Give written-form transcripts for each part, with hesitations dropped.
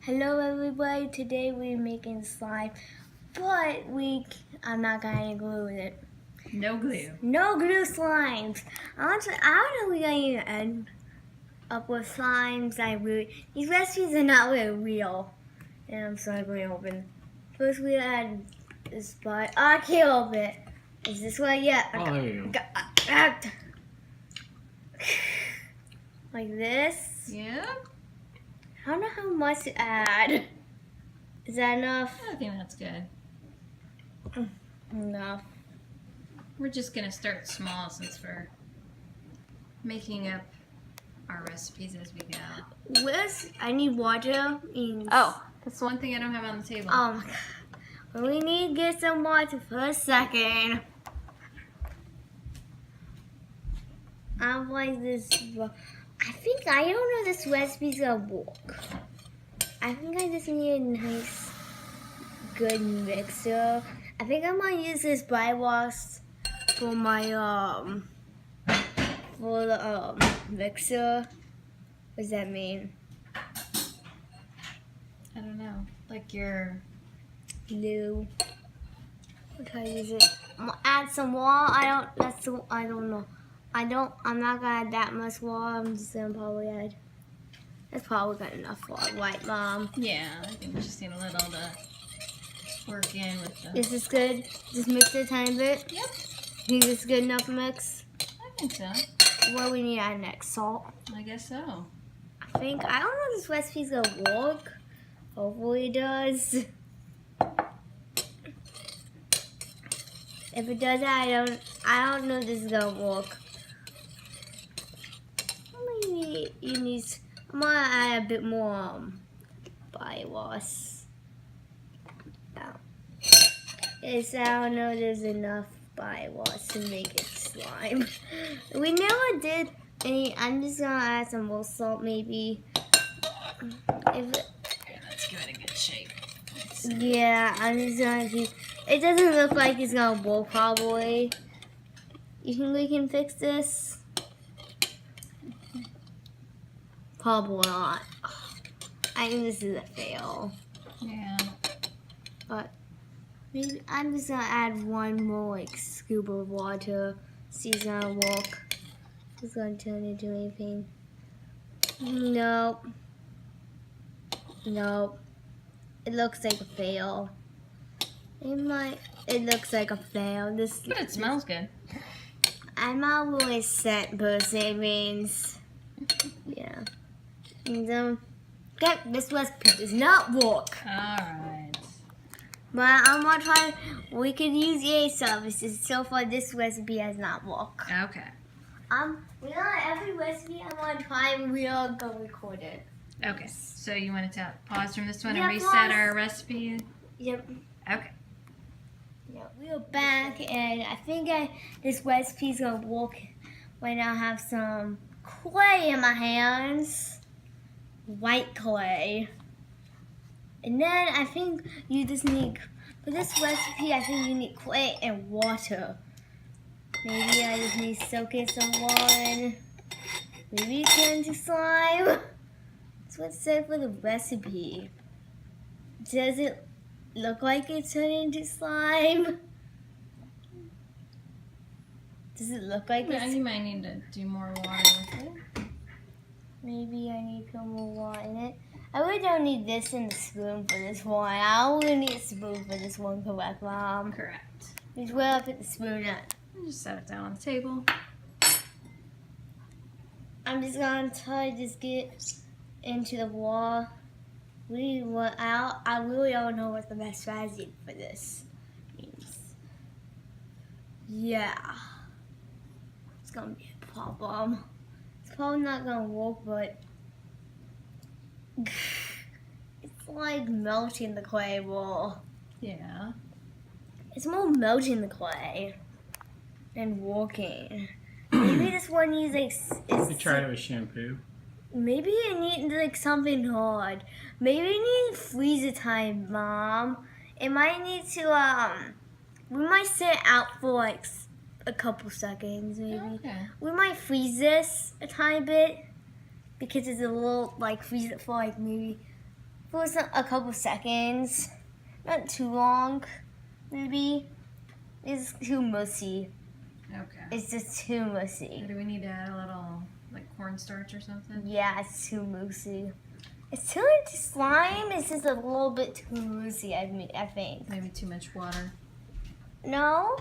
Hello everybody, today we're making slime, but I'm not gonna glue it. No glue. No glue slimes. I don't know we're gonna even end up with slimes. These recipes are not really real. And I'm sorry going to open. First we add this part. I can't open it. Is this way? Yeah. Oh, there you go. Like this. Yeah? I don't know how much to add. Is that enough? I think that's good. Enough. We're just going to start small since we're making up our recipes as we go. I need water. Oh, that's one thing I don't have on the table. Oh my god. We need to get some water for a second. I'm like this. I don't know this recipe's gonna work. I think I just need a nice, good mixer. I think I'm gonna use this body wash for my, for the, mixer. What does that mean? I don't know. Like your... Glue. What can I use it? I'm gonna add some water. I don't know. I'm not gonna add that much water. I'm just gonna probably add. That's probably got enough water, right, Mom? Yeah, I think we just need a little to work in with the... Is this good? Just mix it a tiny bit? Yep. Think this is good enough mix? I think so. What do we need to add next? Salt? I guess so. I don't know if this recipe's gonna work. Hopefully it does. If it does, I don't know if this is gonna work. I'm gonna add a bit more body wash. Yes, I don't know if there's enough body wash to make it slime. We never did any. I'm just gonna add some more salt, maybe. Yeah, let's give it a good shake. Yeah, I'm just gonna keep. It doesn't look like it's gonna work probably. You think we can fix this? Probably not. I think this is a fail. Yeah. But maybe I'm just gonna add one more scoop of water. See if it's gonna work. It's gonna turn into anything. Nope. Nope. It looks like a fail. It looks like a fail. But it smells good. I'm not really a scent person. It means, yeah. And, okay, this recipe does not work. Alright. But I'm gonna try. We could use EA services. So far, this recipe has not worked. Okay. We on every recipe I'm gonna try, and we are gonna record it. Okay. So you want to pause from this one Yeah, and reset pause. our recipe? Yep. Okay. Yeah, we are back, and I think this recipe's gonna work when I have some clay in my hands. White clay. And then I think you just need, for this recipe, I think you need clay and water. Maybe I just need to soak in some water. Maybe turn into slime. That's what it said for the recipe. Does it look like it's turning into slime? Does it look like Yeah, it's... you might need to do more water with it. Maybe I need to put more water in it. I really don't need this in the spoon for this one. I only need a spoon for this one, correct, Mom? Correct. Which where I put the spoon at? Just set it down on the table. I'm just gonna try to just get into the wall. I really don't know what the best strategy for this means. Yeah. It's gonna be a problem. It's probably not gonna work, but it's like melting the clay ball. Yeah. It's more melting the clay than working. Maybe this one needs You tried it with shampoo. Maybe it needs something hard. Maybe it needs freezer time, Mom. It might need to we might sit it out for a couple seconds, maybe. Okay. We might freeze this a tiny bit because it's a little freeze it for maybe for a couple seconds. Not too long, maybe. It's too mushy. Okay. It's just too mushy. Do we need to add a little, like, cornstarch or something? Yeah, it's too mushy. It's too much slime. It's just a little bit too mushy, I think. Maybe too much water. No,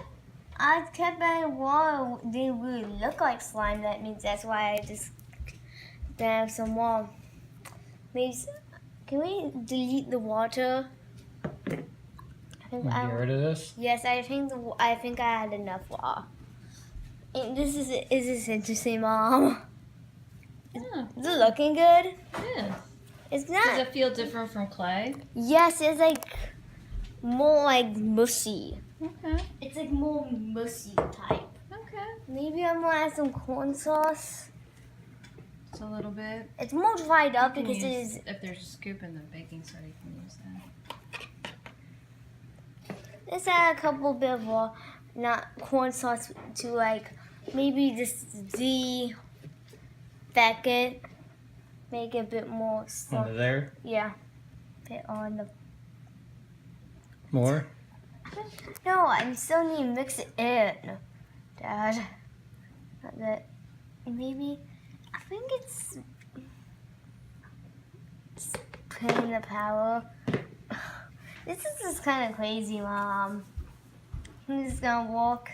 I kept adding water. It didn't really look like slime. That means that's why I just have some more. Maybe can we delete the water? I think Want to get rid of this? Yes, I think I had enough water. And is this interesting, Mom? Yeah. Is it looking good? Yeah. It's Does not. it feel different from clay? Yes, it's like more like mushy. Okay. It's like more mushy type. Okay. Maybe I'm gonna add some corn sauce. Just a little bit. It's more dried up You can because it use- is. If there's a scoop in the baking soda, you can use that. Let's add a couple bit of not corn sauce to like maybe just de-back it, make it a bit more Under soft. there? Yeah, bit on the. More? No, I still need to mix it in, Dad. Not that. Maybe I think it's putting the power. This is just kind of crazy, Mom. I'm just gonna walk.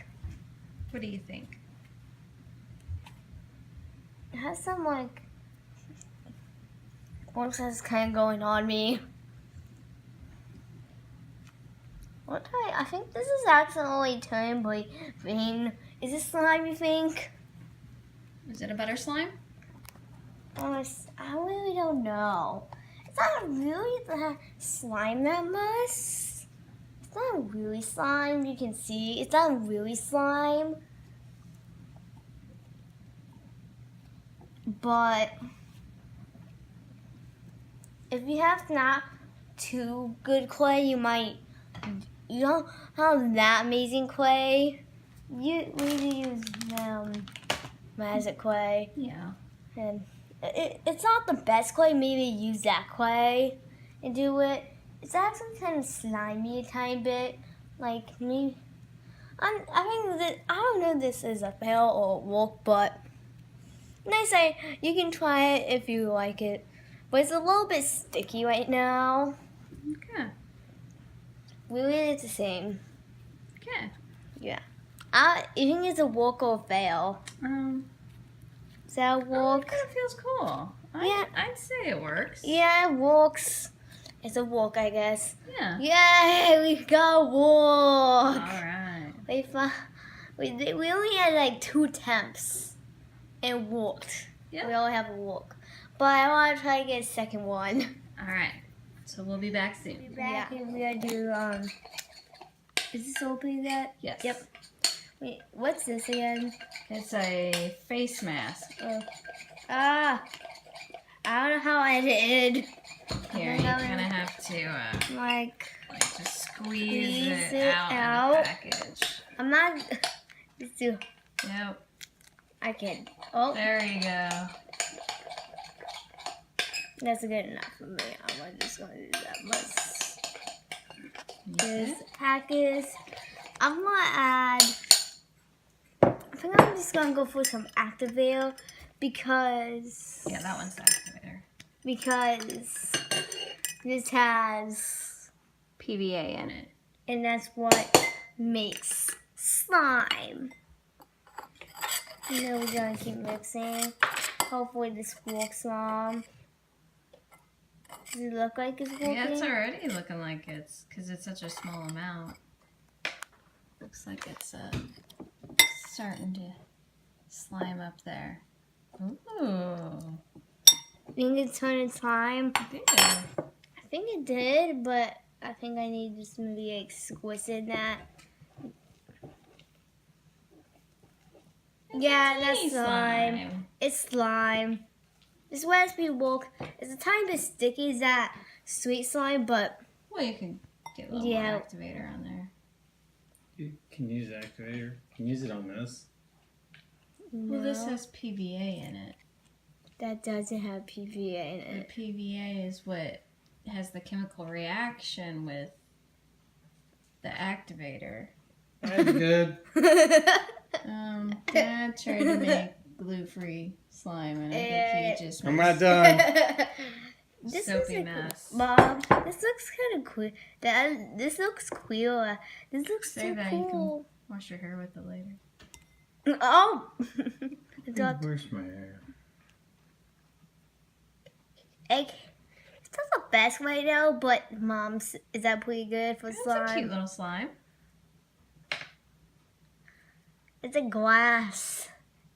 What do you think? It has some like corn sauce kind of going on me. I think this is accidentally turned green. Is this slime, you think? Is it a butter slime? I really don't know. It's not really the slime that much. It's not really slime. You can see it's not really slime. But if you have not too good clay, you don't have that amazing clay. You really use magic clay. Yeah. And it's not the best clay. Maybe use that clay and do it. It's actually kind of slimy a tiny bit. Like me, I think that I don't know if this is a fail or a work, but they say you can try it if you like it. But it's a little bit sticky right now. Okay. Really, it's the same. Okay. I think it's a work or a fail. Is that a It work? kind of feels cool. I'd say it works. Yeah, it works. It's a walk, I guess. Yeah. Yay, we got a walk. All right. We only had like 2 attempts and walked. Yeah. We only have a walk. But I want to try to get a second one. All right. So we'll be back soon. Back and we're going to do, is this opening that? Yes. Yep. Wait, what's this again? It's a face mask. I don't know how I did. Here, you kind of have to Like, just squeeze Squeeze it it out out. of the package. I'm not, let's do, Yep. I can. Oh. There you go. That's good enough for me. I'm just gonna do that much. This package. I'm gonna add. I think I'm just gonna go for some activator because. Yeah, that one's the activator. Because this has, PVA in it. and that's what makes slime. And then we're gonna keep mixing. Hopefully this works, Mom. Does it look like it's working? Yeah, it's already looking like it's, because it's such a small amount. Looks like it's starting to slime up there. Ooh. Think it's turning slime? Good. I think it did, but I think I need just maybe like squeeze that. Yeah, that's Tiny slime. It's slime. This recipe work is a tiny bit sticky as that sweet slime, but Well, you can get a little Yeah. more activator on there. You can use the activator. You can use it on this. Well, this no, has PVA in it. that doesn't have PVA in The it. PVA is what has the chemical reaction with the activator. That's good. Dad tried to make glue-free slime, and I think he just I'm made not done. a This soapy is mess. Mom, this looks kind of cool. This looks cool. This looks Say so that, you can- cool. Wash your hair with it later. Oh! It's not, Where's my hair? like, it's not the best way though, but Mom's, is that pretty good for It's a slime? cute little slime. It's a glass.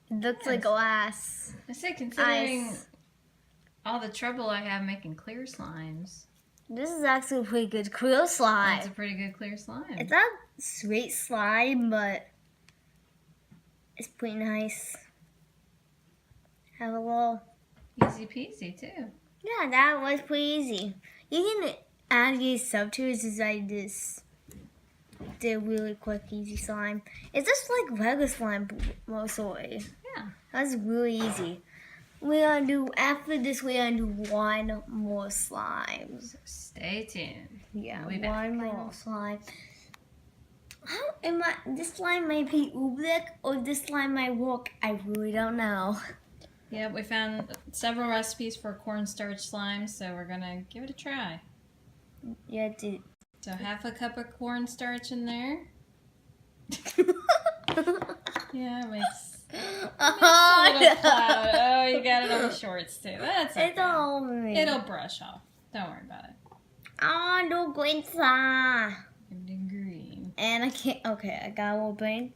It looks like Yes. glass. I say, considering Ice. all the trouble I have making clear slimes, This is actually a pretty good clear that's a slime. pretty good clear slime. It's not sweet slime, but it's pretty nice. Have a little. Easy peasy, too. Yeah, that was pretty easy. You can add these substitutes like this. The really quick, easy slime. It's just like regular slime mostly. Yeah. That's really easy. We're gonna do after this. We're gonna do one more slime. So stay tuned. Yeah, We'll be back. one more slime. How am I? This slime might be oobleck or this slime might work. I really don't know. Yeah, we found several recipes for cornstarch slime, so we're gonna give it a try. Yeah, dude. So half a cup of cornstarch in there. Yeah, it makes a little cloud. Oh, you got it on the shorts too. That's okay. It's all me. It'll brush off. Don't worry about it. I do green slime. Everything green. And I can't. Okay, I got a little brain.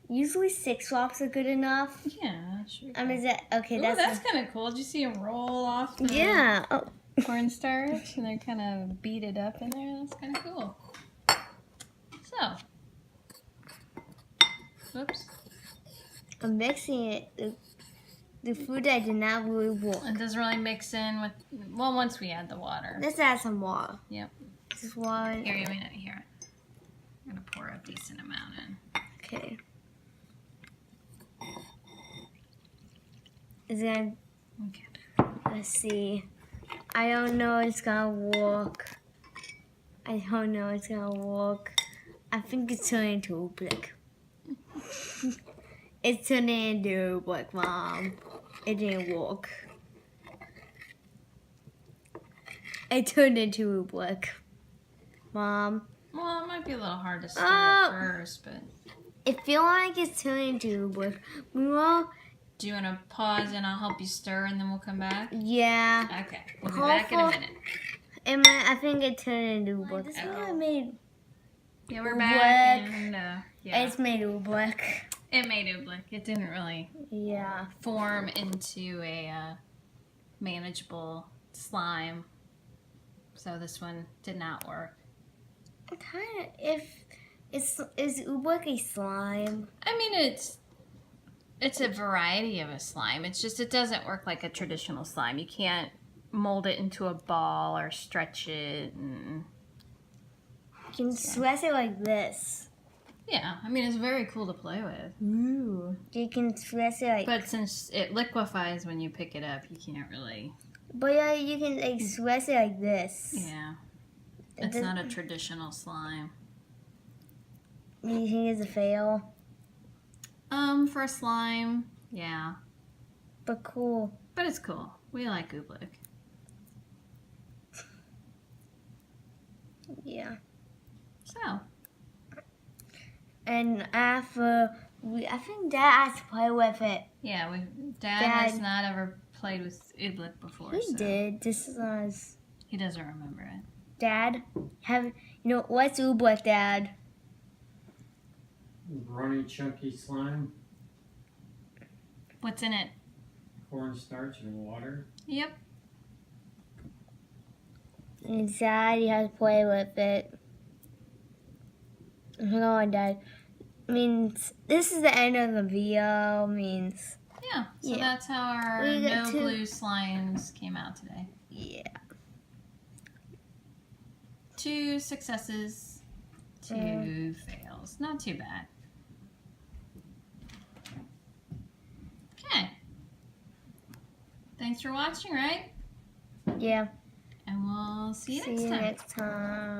Usually 6 drops are good enough. Yeah, sure. I mean, is that okay? Ooh, that's kind of cool. Did you see them roll off the yeah. Oh, cornstarch? And they're kind of beaded up in there. That's kind of cool. So. Whoops. I'm mixing it. The food I did not really work. It doesn't really mix in with, well, once we add the water. Let's add some water. Yep. Just water. Here, you may not hear it. I'm going to pour a decent amount in. Okay. Is it gonna, Okay. let's see. I don't know it's gonna work. I don't know it's gonna work. I think it's turning into oobleck. It's turning into oobleck, Mom. It didn't work. It turned into oobleck. Mom. Well, it might be a little hard to stir Oh. at first, but It feels like it's turning into oobleck. Well, do you want to pause and I'll help you stir and then we'll come back? yeah. Okay. We'll be back in a Hopeful- minute. I think it turned into oobleck. This is what I made. Yeah, we're Oobleck. back. And, yeah. It's made oobleck. It made oobleck. It didn't really Yeah. form into a manageable slime. So this one did not work. Kind of. If is oobleck a slime? I mean, it's a variety of a slime. It's just it doesn't work like a traditional slime. You can't mold it into a ball or stretch it. And, You can stretch it like this. yeah, I mean, it's very cool to play with. Ooh. You can stretch it like. But since it liquefies when you pick it up, you can't really. But yeah, you can like stretch it like this. Yeah, it's doesn't- not a traditional slime. You think it's a fail? For a slime, yeah, But cool. but it's cool. We like oobleck. Yeah. So And after I think Dad has to play with it. yeah, Dad has Dad- not ever played with oobleck before. He so did. This is He doesn't remember it. Dad. What's oobleck, Dad? Runny, chunky slime, What's in it? cornstarch, and water. Yep. And Dad, you have to play with it. Hang on, Dad. Means this is the end of the video. Means Yeah. So Yeah. that's how our We got no two- glue slimes came out today. yeah. 2 successes, 2 fails. Not too bad. Okay. Thanks for watching, right? Yeah. And we'll We'll see you See next you time. next time.